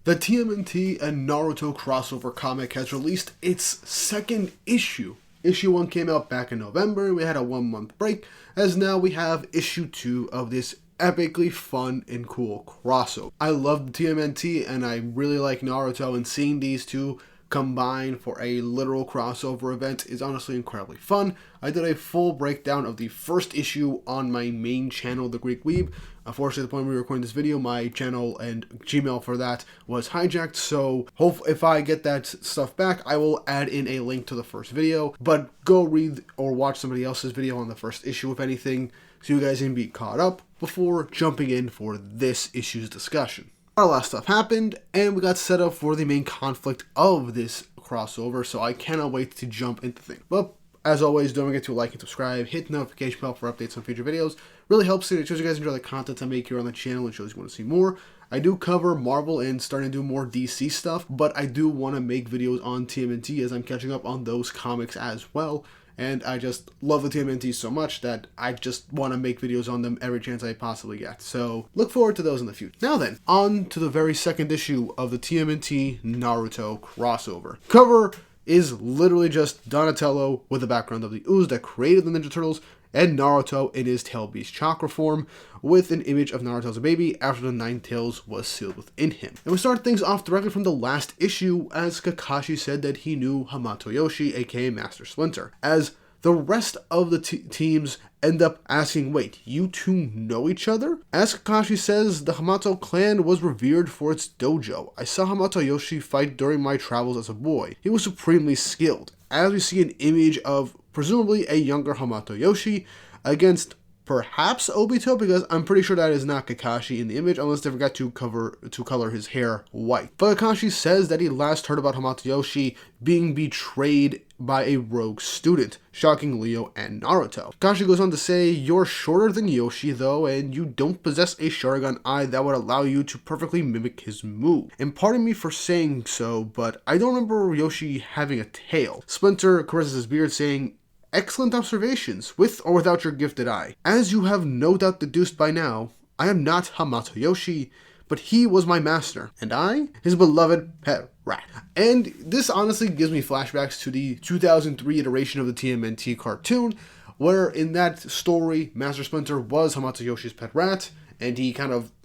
The TMNT and Naruto crossover comic has released its second issue. Issue 1 came out back in November, we had a 1-month break, as now we have issue 2 of this epically fun and cool crossover. I love the TMNT and I really like Naruto, and seeing these two combine for a literal crossover event is honestly incredibly fun. I did a full breakdown of the first issue on my main channel, The Greek Weeb. Unfortunately, at the point we were recording this video, my channel and Gmail for that was hijacked, so if I get that stuff back, I will add in a link to the first video, but go read or watch somebody else's video on the first issue, if anything, so you guys can be caught up before jumping in for this issue's discussion. A lot of stuff happened, and we got set up for the main conflict of this crossover, so I cannot wait to jump into things. But as always, don't forget to like and subscribe, hit the notification bell for updates on future videos. Really helps it shows you guys enjoy the content I make here on the channel and shows you want to see more. I do cover Marvel and starting to do more DC stuff, but I do want to make videos on TMNT as I'm catching up on those comics as well. And I just love the TMNT so much that I just want to make videos on them every chance I possibly get. So look forward to those in the future. Now then, on to the very second issue of the TMNT Naruto crossover. Cover is literally just Donatello with the background of the ooze that created the Ninja Turtles, and Naruto in his Tail Beast chakra form with an image of Naruto as a baby after the 9 tails was sealed within him. And we start things off directly from the last issue as Kakashi said that he knew Hamato Yoshi, aka Master Splinter, as the rest of the teams end up asking, wait, you two know each other? As Kakashi says, the Hamato clan was revered for its dojo. I saw Hamato Yoshi fight during my travels as a boy. He was supremely skilled. As we see an image of presumably a younger Hamato Yoshi against perhaps Obito, because I'm pretty sure that is not Kakashi in the image unless they forgot to color his hair white. But Kakashi says that he last heard about Hamato Yoshi being betrayed by a rogue student, shocking Leo and Naruto. Kakashi goes on to say, you're shorter than Yoshi though, and you don't possess a Sharingan eye that would allow you to perfectly mimic his move. And pardon me for saying so, but I don't remember Yoshi having a tail. Splinter caresses his beard saying, excellent observations, with or without your gifted eye. As you have no doubt deduced by now, I am not Hamato Yoshi, but he was my master, and I, his beloved pet rat. And this honestly gives me flashbacks to the 2003 iteration of the TMNT cartoon, where in that story, Master Splinter was Hamato Yoshi's pet rat, and he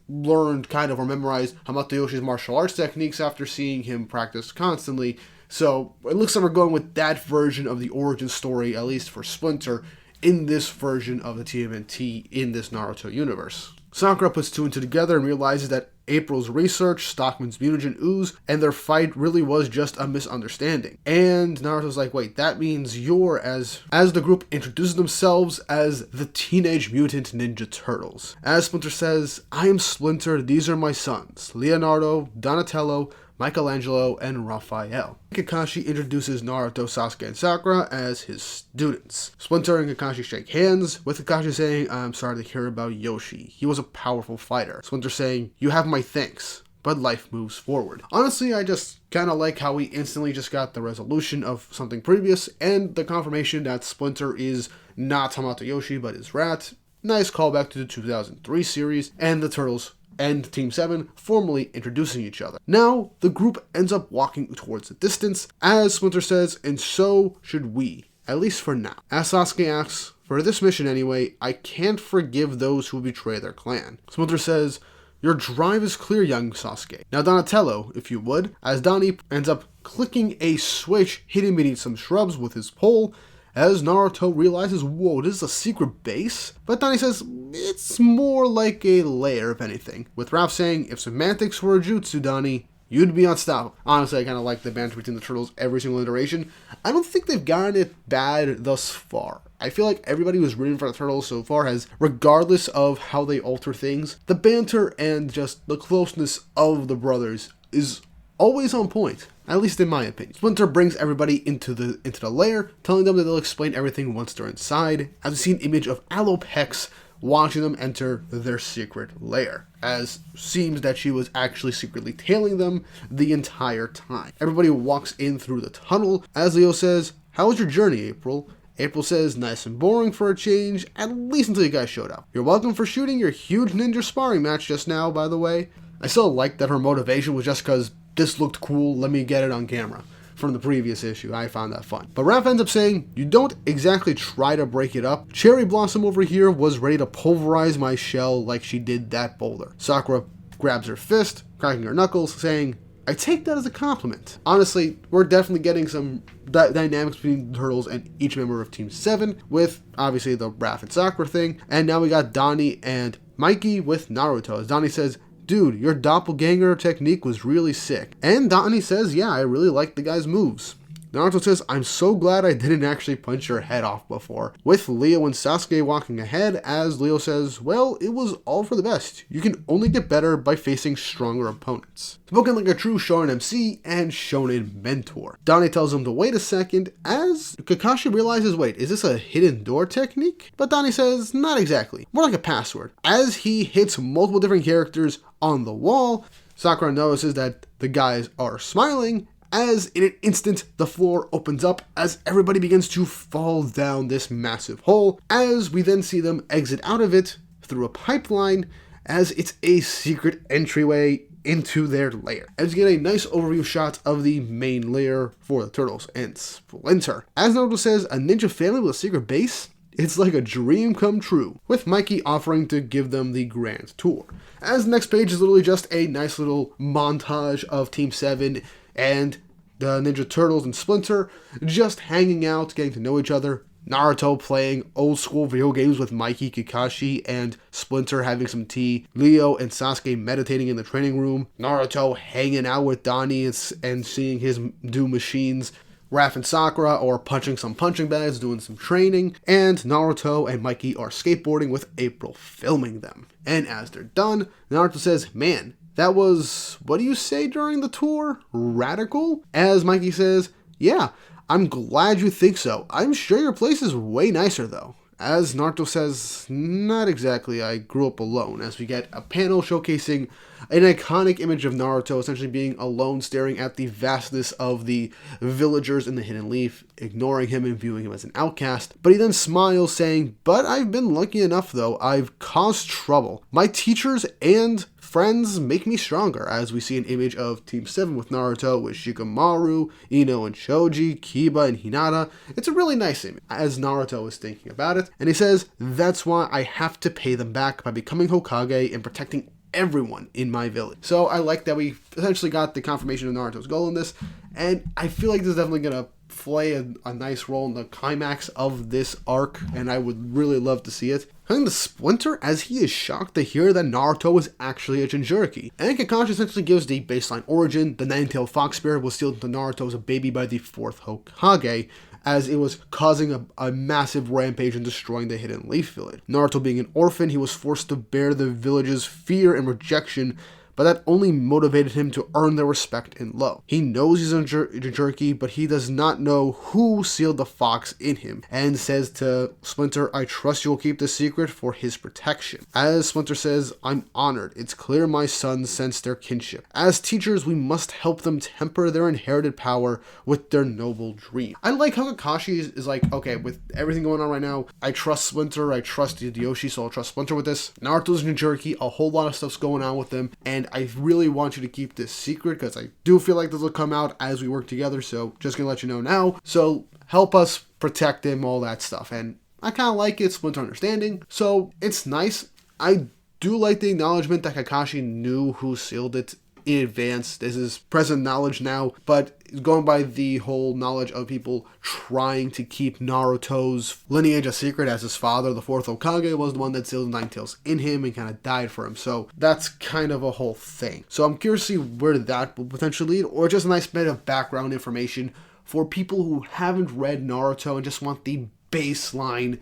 learned or memorized Hamato Yoshi's martial arts techniques after seeing him practice constantly. So it looks like we're going with that version of the origin story, at least for Splinter, in this version of the TMNT in this Naruto universe. Sakura puts 2 and 2 together and realizes that April's research, Stockman's mutagen ooze, and their fight really was just a misunderstanding. And Naruto's like, wait, that means you're as the group introduces themselves as the Teenage Mutant Ninja Turtles. As Splinter says, I am Splinter, these are my sons, Leonardo, Donatello, Michelangelo, and Raphael. Kakashi introduces Naruto, Sasuke, and Sakura as his students. Splinter and Kakashi shake hands, with Kakashi saying, I'm sorry to hear about Yoshi. He was a powerful fighter. Splinter saying, you have my thanks, but life moves forward. Honestly, I just kind of like how we instantly just got the resolution of something previous, and the confirmation that Splinter is not Hamato Yoshi, but is Rat. Nice callback to the 2003 series, and the Turtles and Team 7 formally introducing each other. Now, the group ends up walking towards the distance, as Splinter says, and so should we, at least for now. As Sasuke asks, for this mission anyway, I can't forgive those who betray their clan. Splinter says, your drive is clear, young Sasuke. Now Donatello, if you would, as Donnie ends up clicking a switch hidden beneath some shrubs with his pole, as Naruto realizes, whoa, this is a secret base? But Donnie says, it's more like a lair, if anything. With Raph saying, if semantics were a jutsu, Donnie, you'd be unstoppable. Honestly, I kind of like the banter between the Turtles every single iteration. I don't think they've gotten it bad thus far. I feel like everybody who's rooting for the Turtles so far has, regardless of how they alter things, the banter and just the closeness of the brothers is always on point. At least in my opinion. Splinter brings everybody into the lair, telling them that they'll explain everything once they're inside, as we see an image of Alopex watching them enter their secret lair, as seems that she was actually secretly tailing them the entire time. Everybody walks in through the tunnel, as Leo says, how was your journey, April? April says, nice and boring for a change, at least until you guys showed up. You're welcome for shooting your huge ninja sparring match just now, by the way. I still like that her motivation was just because this looked cool, let me get it on camera. From the previous issue, I found that fun. But Raph ends up saying, you don't exactly try to break it up. Cherry Blossom over here was ready to pulverize my shell like she did that boulder. Sakura grabs her fist, cracking her knuckles, saying, I take that as a compliment. Honestly, we're definitely getting some dynamics between the Turtles and each member of Team 7, with obviously the Raph and Sakura thing. And now we got Donnie and Mikey with Naruto. As Donnie says, dude, your doppelganger technique was really sick. And Donnie says, yeah, I really like the guy's moves. Naruto says, I'm so glad I didn't actually punch your head off before. With Leo and Sasuke walking ahead, as Leo says, well, it was all for the best. You can only get better by facing stronger opponents. Spoken like a true shonen MC and shonen mentor. Donnie tells him to wait a second, as Kakashi realizes, wait, is this a hidden door technique? But Donnie says, not exactly. More like a password. As he hits multiple different characters on the wall, Sakura notices that the guys are smiling, as in an instant, the floor opens up as everybody begins to fall down this massive hole, as we then see them exit out of it through a pipeline, as it's a secret entryway into their lair. As you get a nice overview shot of the main lair for the Turtles and Splinter. As Naruto says, a ninja family with a secret base? It's like a dream come true, with Mikey offering to give them the grand tour. As the next page is literally just a nice little montage of Team 7 and the Ninja Turtles and Splinter just hanging out, getting to know each other. Naruto playing old school video games with Mikey, Kakashi, and Splinter having some tea. Leo and Sasuke meditating in the training room. Naruto hanging out with Donnie and seeing his do machines. Raph and Sakura are punching some punching bags, doing some training. And Naruto and Mikey are skateboarding with April filming them. And as they're done, Naruto says, man, that was, what do you say during the tour? Radical? As Mikey says, yeah, I'm glad you think so. I'm sure your place is way nicer though. As Naruto says, not exactly, I grew up alone, as we get a panel showcasing an iconic image of Naruto essentially being alone, staring at the vastness of the villagers in the Hidden Leaf, ignoring him and viewing him as an outcast. But he then smiles, saying, but I've been lucky enough though, I've caused trouble. My teachers and friends make me stronger, as we see an image of Team 7 with Naruto with Shikamaru, Ino and Shoji, Kiba and Hinata. It's a really nice image, as Naruto is thinking about it. And he says, that's why I have to pay them back by becoming Hokage and protecting everyone in my village. So I like that we essentially got the confirmation of Naruto's goal in this, and I feel like this is definitely going to play a nice role in the climax of this arc, and I would really love to see it. Cutting to Splinter, as he is shocked to hear that Naruto was actually a Jinchuriki. And Kakashi essentially gives the baseline origin. The nine-tailed fox spirit was sealed into Naruto as a baby by the 4th Hokage, as it was causing a massive rampage and destroying the Hidden Leaf village. Naruto being an orphan, he was forced to bear the village's fear and rejection, but that only motivated him to earn their respect and love. He knows he's a Jinchuriki, but he does not know who sealed the fox in him, and says to Splinter, I trust you will keep this secret for his protection. As Splinter says, I'm honored. It's clear my sons sense their kinship. As teachers, we must help them temper their inherited power with their noble dream. I like how Kakashi is like, okay, with everything going on right now, I trust Splinter, I trust Yoshi, so I'll trust Splinter with this. Naruto's Jinchuriki, a whole lot of stuff's going on with them, and I really want you to keep this secret because I do feel like this will come out as we work together, so just gonna let you know now. So help us protect him, all that stuff. And I kind of like it, Splinter understanding, so it's nice. I do like the acknowledgement that Kakashi knew who sealed it in advance. This is present knowledge now, but going by the whole knowledge of people trying to keep Naruto's lineage a secret, as his father, the 4th Hokage, was the one that sealed the Nine Tails in him and kind of died for him. So that's kind of a whole thing. So I'm curious to see where that will potentially lead, or just a nice bit of background information for people who haven't read Naruto and just want the baseline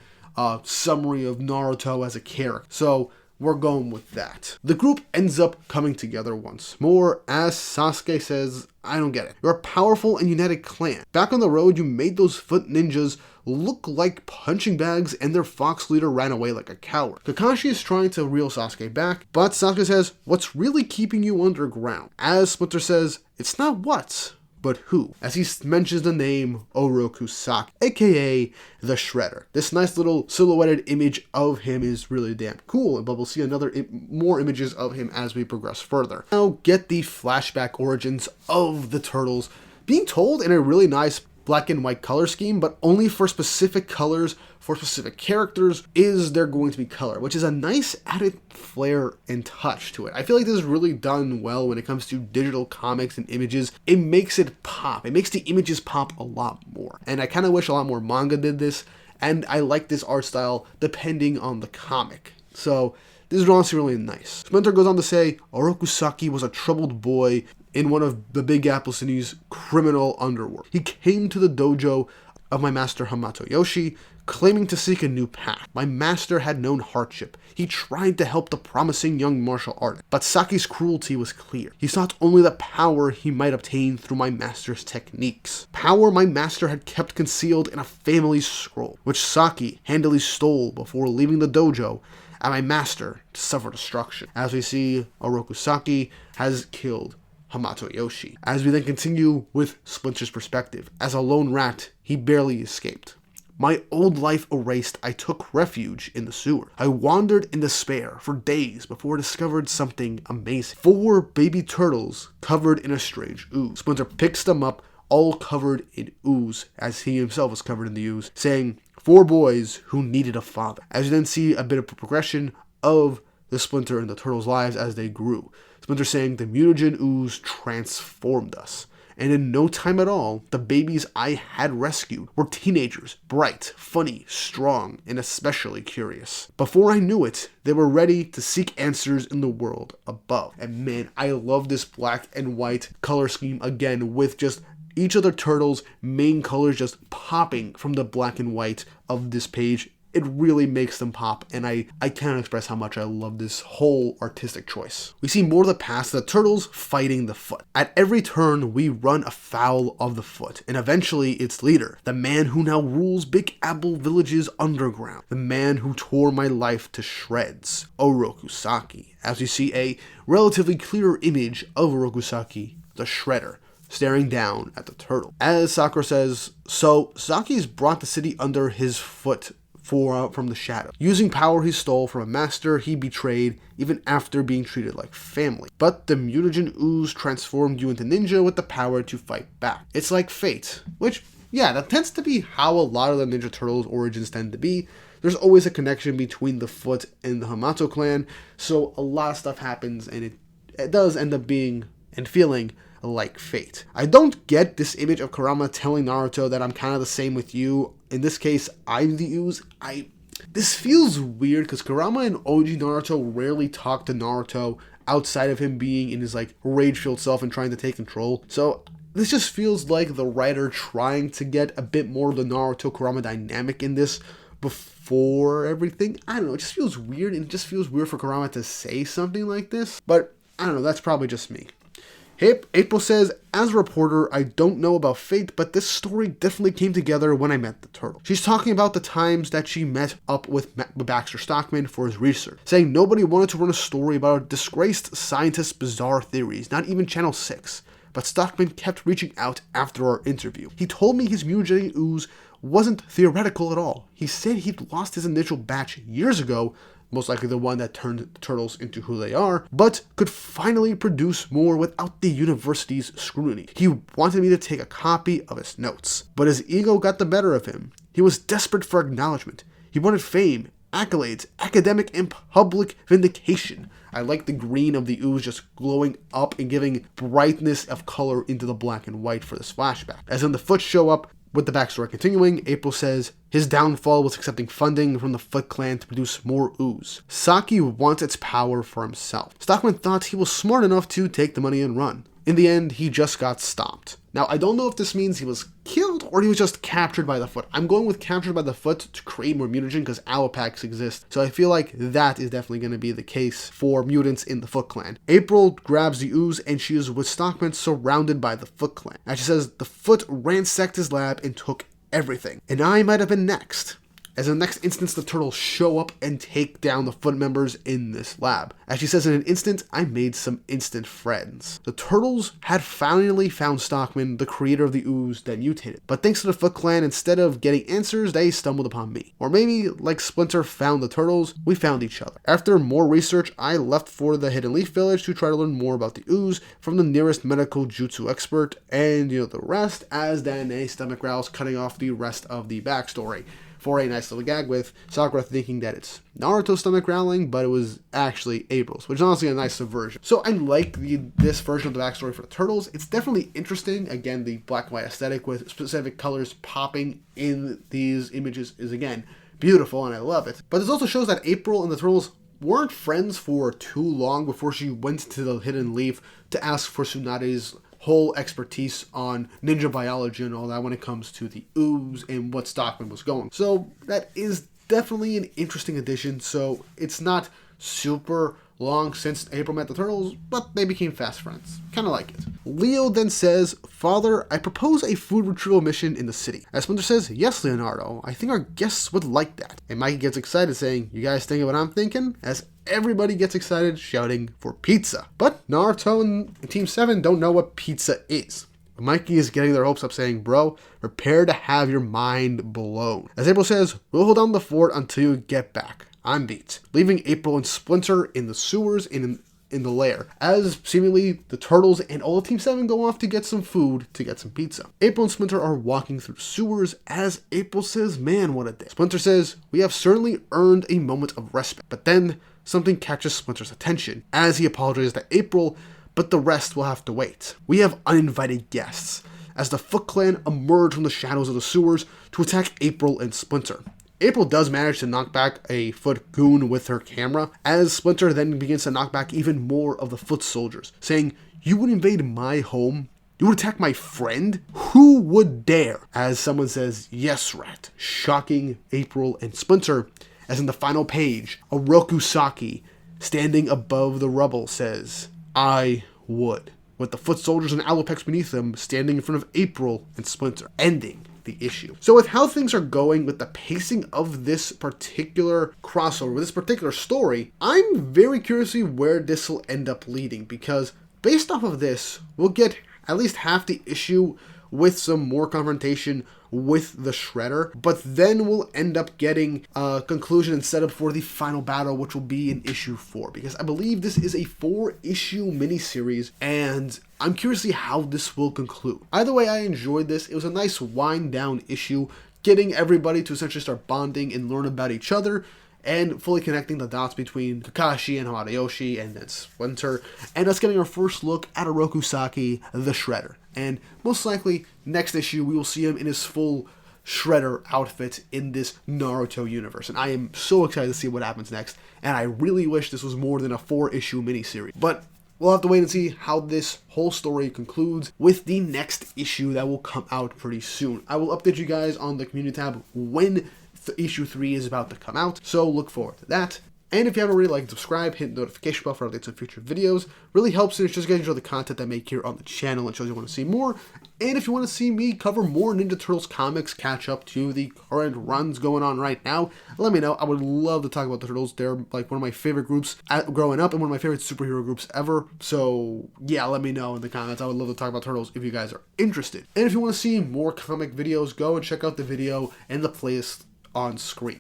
summary of Naruto as a character. So we're going with that. The group ends up coming together once more, as Sasuke says, I don't get it. You're a powerful and united clan. Back on the road, you made those foot ninjas look like punching bags, and their fox leader ran away like a coward. Kakashi is trying to reel Sasuke back, but Sasuke says, what's really keeping you underground? As Splinter says, it's not what, but who? As he mentions the name Orokusaki, aka the Shredder. This nice little silhouetted image of him is really damn cool, but we'll see more images of him as we progress further. Now get the flashback origins of the turtles being told in a really nice black and white color scheme, but only for specific colors, for specific characters, is there going to be color, which is a nice added flair and touch to it. I feel like this is really done well when it comes to digital comics and images. It makes it pop. It makes the images pop a lot more. And I kind of wish a lot more manga did this, and I like this art style depending on the comic. So this is honestly really nice. Splinter goes on to say, Orokusaki was a troubled boy in one of the Big Apple City's criminal underworld. He came to the dojo of my master Hamato Yoshi, claiming to seek a new path. My master had known hardship. He tried to help the promising young martial artist, but Saki's cruelty was clear. He sought only the power he might obtain through my master's techniques. Power my master had kept concealed in a family scroll, which Saki handily stole before leaving the dojo and my master to suffer destruction. As we see, Orokusaki has killed Hamato Yoshi. As we then continue with Splinter's perspective, as a lone rat, he barely escaped. My old life erased, I took refuge in the sewer. I wandered in despair for days before I discovered something amazing. 4 baby turtles covered in a strange ooze. Splinter picks them up, all covered in ooze, as he himself was covered in the ooze, saying, 4 boys who needed a father. As you then see a bit of a progression of the Splinter and the turtles' lives as they grew. Splinter saying, the mutagen ooze transformed us. And in no time at all, the babies I had rescued were teenagers, bright, funny, strong, and especially curious. Before I knew it, they were ready to seek answers in the world above. And man, I love this black and white color scheme again, with just each of the turtles' main colors just popping from the black and white of this page. It really makes them pop, and I can't express how much I love this whole artistic choice. We see more of the past of the turtles fighting the Foot. At every turn, we run afoul of the Foot, and eventually its leader, the man who now rules Big Apple Village's underground, the man who tore my life to shreds, Orokusaki. As we see a relatively clear image of Orokusaki, the Shredder, staring down at the turtle. As Sakura says, so Saki's brought the city under his foot from the shadow, using power he stole from a master he betrayed even after being treated like family. But the mutagen ooze transformed you into ninja with the power to fight back. It's like fate, which, yeah, that tends to be how a lot of the Ninja Turtles origins tend to be. There's always a connection between the Foot and the Hamato clan, so a lot of stuff happens, and it does end up being and feeling like fate. I don't get this image of Kurama telling Naruto that I'm kind of the same with you. In this case, I'm the ooze. This feels weird because Kurama and OG Naruto rarely talk to Naruto outside of him being in his like rage-filled self and trying to take control. So this just feels like the writer trying to get a bit more of the Naruto-Kurama dynamic in this before everything. I don't know, it just feels weird, and it just feels weird for Kurama to say something like this. But I don't know, that's probably just me. April says, as a reporter, I don't know about fate, but this story definitely came together when I met the turtle. She's talking about the times that she met up with Baxter Stockman for his research, saying nobody wanted to run a story about a disgraced scientist's bizarre theories, not even Channel 6. But Stockman kept reaching out after our interview. He told me his mutagen ooze wasn't theoretical at all. He said he'd lost his initial batch years ago, most likely the one that turned the turtles into who they are, but could finally produce more without the university's scrutiny. He wanted me to take a copy of his notes, but his ego got the better of him. He was desperate for acknowledgement. He wanted fame, accolades, academic and public vindication. I like the green of the ooze just glowing up and giving brightness of color into the black and white for this flashback. As in the Foot show up, with the backstory continuing, April says, his downfall was accepting funding from the Foot Clan to produce more ooze. Saki wants its power for himself. Stockman thought he was smart enough to take the money and run. In the end, he just got stopped. Now, I don't know if this means he was killed or he was just captured by the Foot. I'm going with captured by the Foot to create more mutagen because Allopax exist. So I feel like that is definitely going to be the case for mutants in the Foot Clan. April grabs the ooze and she is with Stockman surrounded by the Foot Clan. And she says the Foot ransacked his lab and took everything. And I might have been next. as in the next instance the turtles show up and take down the foot members in this lab. As she says, in an instant, I made some instant friends. The turtles had finally found Stockman, the creator of the ooze that mutated. But thanks to the Foot Clan, instead of getting answers, they stumbled upon me. Or maybe, like Splinter found the turtles, we found each other. After more research, I left for the Hidden Leaf Village to try to learn more about the ooze from the nearest medical jutsu expert, and the rest, as then a stomach growls cutting off the rest of the backstory. For a nice little gag with Sakura thinking that it's Naruto's stomach growling, but it was actually April's, which is honestly a nice subversion. So I like this version of the backstory for the turtles. It's definitely interesting. Again, the black and white aesthetic with specific colors popping in these images is, again, beautiful, and I love it. But this also shows that April and the turtles weren't friends for too long before she went to the Hidden Leaf to ask for Tsunade's whole expertise on ninja biology and all that when it comes to the ooze and what Stockman was going. So that is definitely an interesting addition. So it's not super long since April met the turtles, but they became fast friends. Kind of like it. Leo then says, Father, I propose a food retrieval mission in the city. As Splinter says, yes, Leonardo, I think our guests would like that. And Mikey gets excited saying, you guys thinking what I'm thinking? As everybody gets excited shouting for pizza. But Naruto and Team 7 don't know what pizza is. Mikey is getting their hopes up saying, bro, prepare to have your mind blown. As April says, we'll hold down the fort until you get back. I'm beat. Leaving April and Splinter in the sewers in the lair, as seemingly the turtles and all of Team 7 go off to get some food, to get some pizza. April and Splinter are walking through sewers as April says, man, what a day. Splinter says, we have certainly earned a moment of respite, but then something catches Splinter's attention as he apologizes to April, but the rest will have to wait. We have uninvited guests as the Foot Clan emerge from the shadows of the sewers to attack April and Splinter. April does manage to knock back a Foot goon with her camera, as Splinter then begins to knock back even more of the Foot soldiers, saying, you would invade my home? You would attack my friend? Who would dare? As someone says, yes, rat, shocking April and Splinter, as in the final page, Oroku Saki, standing above the rubble, says, I would, with the Foot soldiers and Alopex beneath them standing in front of April and Splinter, ending the issue. So with how things are going with the pacing of this particular crossover, with this particular story, I'm very curious to see where this will end up leading, because based off of this, we'll get at least half the issue with some more confrontation with the Shredder, but then we'll end up getting a conclusion and setup for the final battle, which will be in issue 4, because I believe this is a 4-issue miniseries, and I'm curious to see how this will conclude. Either way, I enjoyed this. It was a nice wind-down issue, getting everybody to essentially start bonding and learn about each other, and fully connecting the dots between Kakashi and Hamayoshi and then Splinter, and us getting our first look at Oroku Saki, the Shredder. And most likely, next issue, we will see him in his full Shredder outfit in this Naruto universe. And I am so excited to see what happens next, and I really wish this was more than a 4-issue miniseries. But we'll have to wait and see how this whole story concludes with the next issue that will come out pretty soon. I will update you guys on the community tab when issue 3 is about to come out, so look forward to that. And if you haven't already, like and subscribe, hit the notification bell for updates on future videos. Really helps, and it's just guys enjoy the content I make here on the channel and shows you want to see more. And if you want to see me cover more Ninja Turtles comics, catch up to the current runs going on right now, let me know. I would love to talk about the Turtles. They're like one of my favorite groups growing up and one of my favorite superhero groups ever. So yeah, let me know in the comments. I would love to talk about Turtles if you guys are interested. And if you want to see more comic videos, go and check out the video and the playlist on screen.